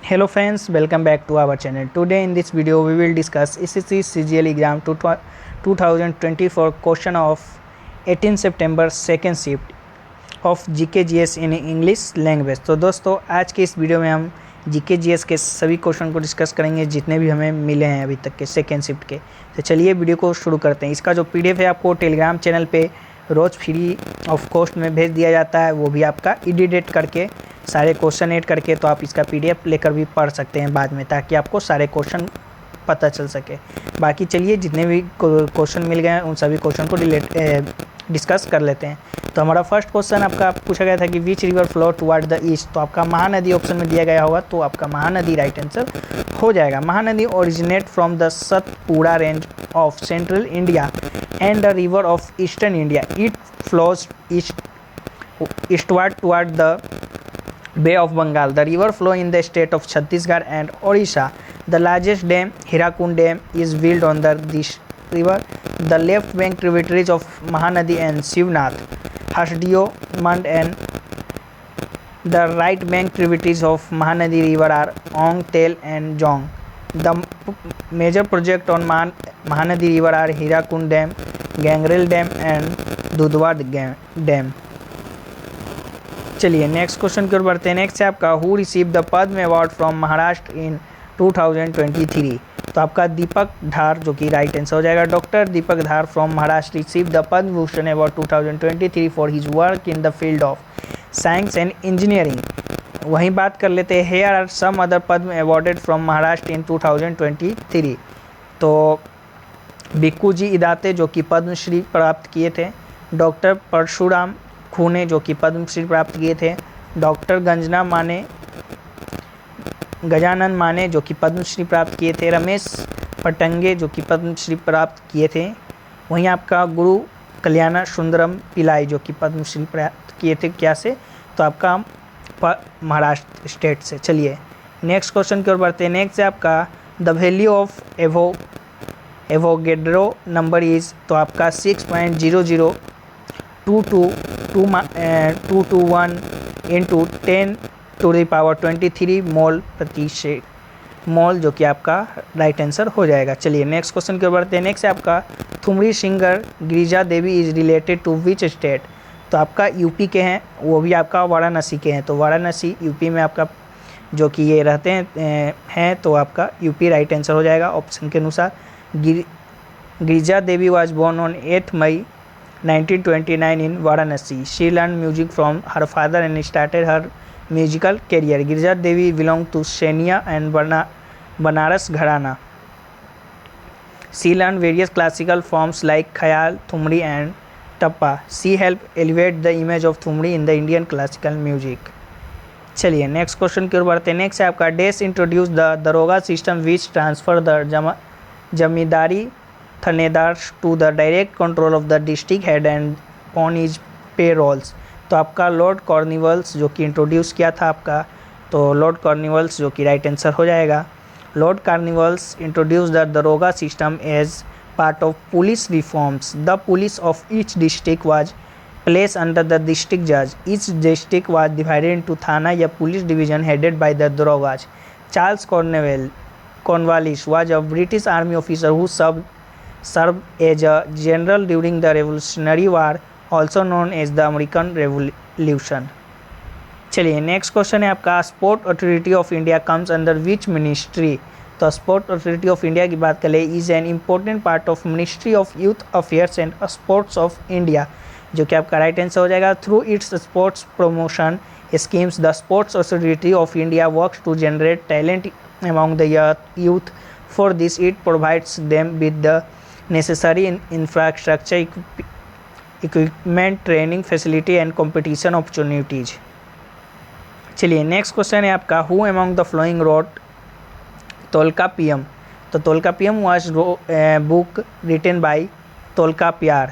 Hello friends, welcome back to our channel. Today in this video we will discuss SSC CGL exam 2024 question of 18 September second shift of GK GS in English language. तो दोस्तों आज के इस video में हम GK GS के सभी question को डिस्कस करेंगे जितने भी हमें मिले हैं अभी तक के सेकेंड शिफ्ट के। तो चलिए वीडियो को शुरू करते हैं। इसका जो PDF है आपको टेलीग्राम चैनल पे रोज़ फ्री ऑफ कॉस्ट में भेज दिया जाता है, वो भी आपका एडिट करके सारे क्वेश्चन ऐड करके, तो आप इसका PDF लेकर भी पढ़ सकते हैं बाद में, ताकि आपको सारे क्वेश्चन पता चल सके। बाकी चलिए जितने भी क्वेश्चन मिल गए हैं उन सभी क्वेश्चन को डिस्कस कर लेते हैं। तो हमारा फर्स्ट क्वेश्चन आपका पूछा गया था कि which river flow toward the east. तो आपका महानदी ऑप्शन में दिया गया होगा, तो आपका महानदी राइट आंसर हो जाएगा। Mahanadi originate from the Satpura range of central India and the river of eastern India. It flows eastward toward the Bay of Bengal. The river flow in the state of Chhattisgarh and Odisha. The largest dam, Hirakud Dam, is built on this river. The left bank tributaries of Mahanadi and Shivnath, Hasdeo, Mand, and the right bank tributaries of Mahanadi river are Ong, Tel, and Jong. The major project on Mahanadi river are Hirakud Dam, Gangrel Dam, and Dudhwa Dam. चलिए next question की ओर बढ़ते हैं। Next है आपका who receive the Padma award from Maharashtra in 2023। तो आपका दीपक धार जो कि राइट आंसर हो जाएगा। Doctor Deepak Dhar from Maharashtra receive the Padma Bhushan award 2023 for his work in the field of science and engineering. वहीं बात कर लेते हैं here are some other Padma awarded from Maharashtra in 2023। तो भिक्खू जी इदाते जो कि पद्मश्री प्राप्त किए थे, डॉक्टर परशुराम खूने जो कि पद्मश्री प्राप्त किए थे, डॉक्टर गजानन माने जो कि पद्मश्री प्राप्त किए थे, रमेश पटंगे जो कि पद्मश्री प्राप्त किए थे। वहीं आपका गुरु कल्याण सुंदरम पिलाई जो कि पद्मश्री प्राप्त किए थे क्या से, तो आपका महाराष्ट्र स्टेट से। चलिए नेक्स्ट क्वेश्चन की ओर बढ़ते हैं। नेक्स्ट है आपका the value of Avogadro number is. तो आपका 6.00221 इंटू 10⁻23 मोल प्रति मोल जो कि आपका राइट आंसर हो जाएगा। चलिए नेक्स्ट क्वेश्चन की ओर बढ़ते हैं। नेक्स्ट है आपका thumri singer Girija Devi is related to which state. तो आपका यूपी के हैं, वो भी आपका वाराणसी के हैं। तो वाराणसी यूपी में आपका जो कि ये रहते हैं तो आपका यूपी राइट आंसर हो जाएगा ऑप्शन के अनुसार। Girija Devi was born on 8 May 1929 in Varanasi. She learned music from her father and started her musical career. Girija Devi belonged to Senia and Banaras Gharana. She learned various classical forms like Khayal, Thumri and Tappa. She helped elevate the image of Thumri in the Indian classical music. चलिए next question की ओर बढ़ते हैं। Next है आपका डेस introduce the daroga system which transfer the zamindari thanedar to the direct control of the district head and on his payrolls. तो आपका लॉर्ड कॉर्निवल्स जो कि इंट्रोड्यूस किया था आपका, तो लॉर्ड कॉर्निवल्स जो कि राइट आंसर हो जाएगा। Lord Cornwallis introduce the daroga system as part of police reforms. The police of each district was place under the district जज। Each district was divided into thana या police division headed by the darogas. Charles Cornwallis was a British army officer who served as a general during the Revolutionary War, also known as the American Revolution. चलिए next question है आपका sport authority of India comes under which ministry. तो sport authority of India की बात करें is an important part of ministry of youth affairs and sports of India, जो कि आपका राइट आंसर हो जाएगा। Through its sports promotion schemes the sports authority of India works to generate talent among the youth. For this it provides them with the necessary infrastructure, equipment, training facility and competition opportunities. चलिए next question है आपका who among the following wrote Tolkappiyam. तो Tolkappiyam was book written by Tolkappiyar.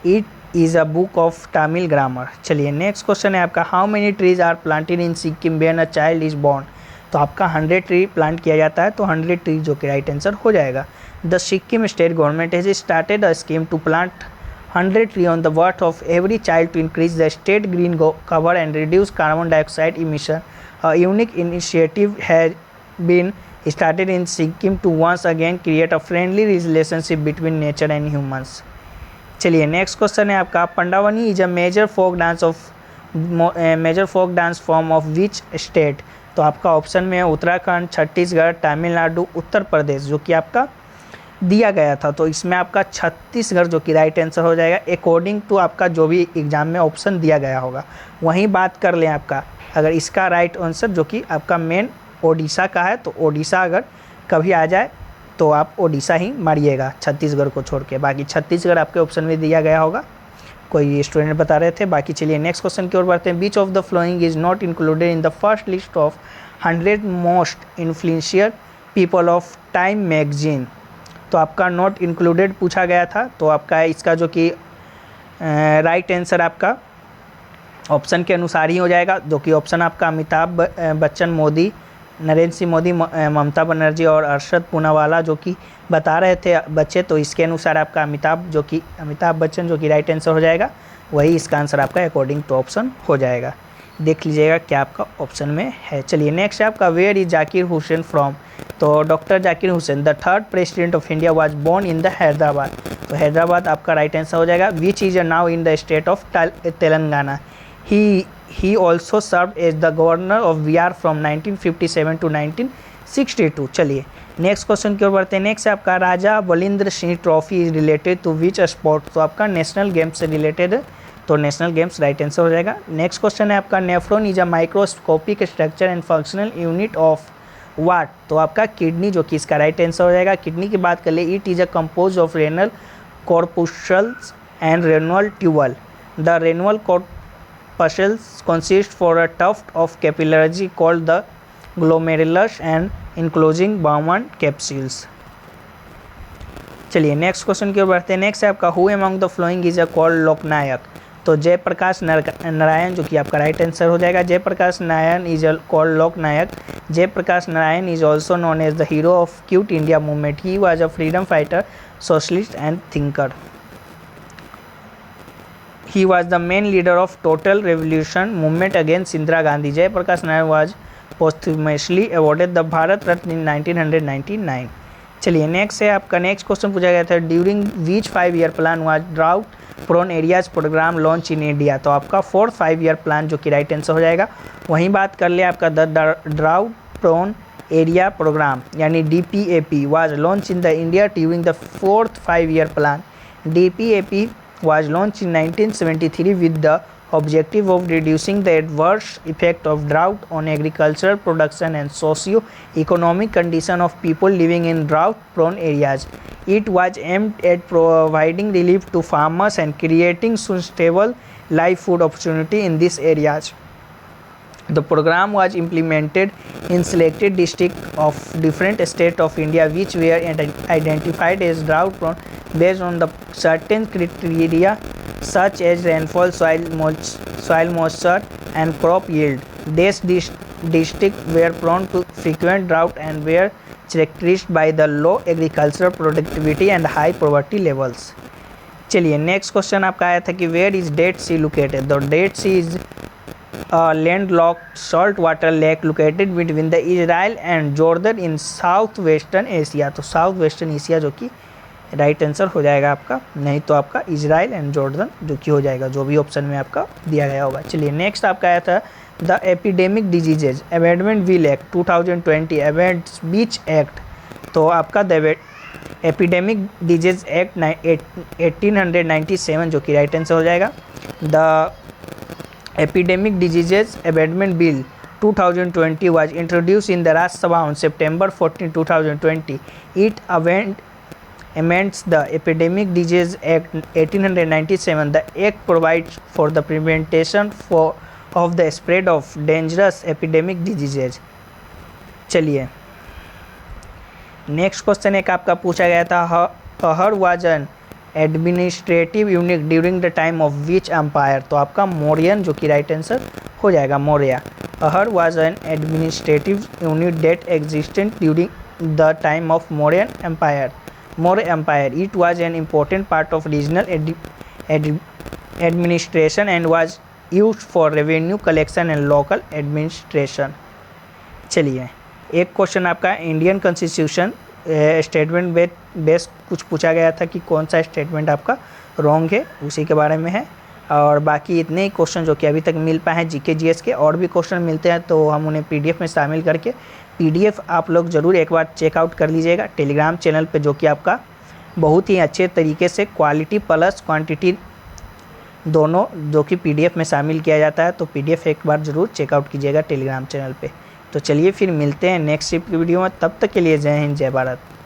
It is a book of Tamil grammar. चलिए next question है आपका how many trees are planted in Sikkim when a child is born. तो आपका 100 tree plant किया जाता है, तो 100 ट्री जो कि राइट आंसर हो जाएगा। The Sikkim state government has started a scheme to plant 100 tree on the worth of every child to increase the state green cover and reduce carbon dioxide emission. A unique initiative has been started in Sikkim to once again create a friendly relationship between nature and humans. चलिए next question है आपका, Pandwani is a major folk dance form of which state. तो आपका option में है उत्तराखंड, छत्तीसगढ़, तमिलनाडु, उत्तर प्रदेश, जो कि आपका दिया गया था। तो इसमें आपका छत्तीसगढ़ जो कि राइट आंसर हो जाएगा अकॉर्डिंग टू आपका जो भी एग्जाम में ऑप्शन दिया गया होगा। वहीं बात कर लें आपका, अगर इसका राइट आंसर जो कि आपका मेन ओडिशा का है, तो ओडिशा अगर कभी आ जाए तो आप ओडिशा ही मारिएगा छत्तीसगढ़ को छोड़ के। बाकी छत्तीसगढ़ आपके ऑप्शन में दिया गया होगा, कोई स्टूडेंट बता रहे थे। बाकी चलिए नेक्स्ट क्वेश्चन की ओर बढ़ते हैं। Which of the following is not included in the first list of 100 most influential people of Time magazine. तो आपका नॉट इंक्लूडेड पूछा गया था, तो आपका इसका जो कि राइट आंसर आपका ऑप्शन के अनुसार ही हो जाएगा, जो कि ऑप्शन आपका अमिताभ बच्चन, मोदी, नरेंद्र सिंह मोदी, ममता बनर्जी और अरशद पूनावाला जो कि बता रहे थे बच्चे। तो इसके अनुसार आपका अमिताभ बच्चन जो कि राइट आंसर हो जाएगा, वही इसका आंसर आपका अकॉर्डिंग टू ऑप्शन हो जाएगा। देख लीजिएगा क्या आपका ऑप्शन में है। चलिए नेक्स्ट है आपका, where is Zakir Hussain from. तो doctor Zakir Hussain the third president of India was born in the Hyderabad. तो हैदराबाद आपका राइट आंसर हो जाएगा। Which is now in the state of Telangana. He also served as the governor of Bihar from 1957 to 1962। चलिए next question की ओर बढ़ते हैं। नेक्स्ट है आपका, Raja Balindra Singh trophy is related to which sport. तो आपका नेशनल गेम्स से रिलेटेड है, तो नेशनल गेम्स राइट आंसर हो जाएगा। नेक्स्ट क्वेश्चन है आपका, nephron is a microscopic structure and functional unit of what. तो आपका किडनी जो कि इसका राइट आंसर हो जाएगा। किडनी की बात कर ले, it is a compose of renal corpuscles and renal tubule. The renal corpuscles consist for a tuft of capillary called the glomerulus and enclosing Bowman capsules। चलिए नेक्स्ट क्वेश्चन की ओर बढ़ते हैं। नेक्स्ट है आपका, who among the following is a called Loknayak. तो जयप्रकाश नारायण जो कि आपका राइट आंसर हो जाएगा। Jayaprakash Narayan is called Loknayak. Jayaprakash Narayan is also known as the hero of quit India movement. He was a freedom fighter, socialist and thinker. He was the main leader of Total Revolution movement against Indira Gandhi. Jayaprakash Nair was posthumously awarded the Bharat Ratna in 1999। चलिए next है आपका, next question पूछा गया था, during which 5 year plan was drought prone areas program launch in India. तो आपका 4th 5 year plan जो कि राइट आंसर हो जाएगा। वहीं बात कर ले आपका, the drought prone area program यानी DPAP was launch in the India during the 4th 5 year plan. DPAP was launched in 1973 with the objective of reducing the adverse effect of drought on agricultural production and socio-economic condition of people living in drought-prone areas. It was aimed at providing relief to farmers and creating sustainable livelihood opportunity in these areas. The program was implemented in selected districts of different states of India which were identified as drought prone based on the certain criteria such as rainfall, soil moisture and crop yield. These districts were prone to frequent drought and were characterized by the low agricultural productivity and high poverty levels। चलिए next question आपका आया था कि where is dead sea located. The dead sea is landlocked saltwater lake located between the Israel and Jordan in southwestern Asia। तो south western Asia जो कि right answer हो जाएगा आपका, नहीं तो आपका इजराइल एंड जॉर्डन जो कि हो जाएगा, जो भी ऑप्शन में आपका दिया गया होगा। चलिए नेक्स्ट आपका आया था, the epidemic diseases amendment bill act 2020 amends beach act. तो आपका द एपिडेमिक डिजीज एक्ट 1897 जो कि राइट आंसर हो जाएगा। The Epidemic Diseases Amendment Bill 2020 was introduced in the Rajya Sabha on September 14, 2020. It amends the Epidemic Disease Act 1897. The act provides for the prevention of the spread of dangerous epidemic diseases। चलिए next question एक आपका पूछा गया था, Ahar was an administrative unit during the time of which empire. तो आपका मौर्यन जो कि राइट आंसर हो जाएगा, Maurya. Ahar was an administrative unit that existent during the time of Mauryan empire. Maurya empire, it was an important part of regional administration and was used for revenue collection and local administration. चलिए, एक question आपका Indian constitution statement base कुछ पूछा गया था कि कौन सा स्टेटमेंट आपका रॉन्ग है, उसी के बारे में है। और बाकी इतने ही क्वेश्चन जो कि अभी तक मिल पाए हैं जीके जीएस के, और भी क्वेश्चन मिलते हैं तो हम उन्हें पीडीएफ में शामिल करके, पीडीएफ आप लोग ज़रूर एक बार चेकआउट कर लीजिएगा टेलीग्राम चैनल पे, जो कि आपका बहुत ही अच्छे तरीके से क्वालिटी प्लस क्वांटिटी दोनों जो कि पीडीएफ में शामिल किया जाता है। तो पीडीएफ एक बार ज़रूर चेकआउट कीजिएगा टेलीग्राम चैनल पे। तो चलिए फिर मिलते हैं नेक्स्ट वीडियो में, तब तक के लिए जय हिंद जय भारत।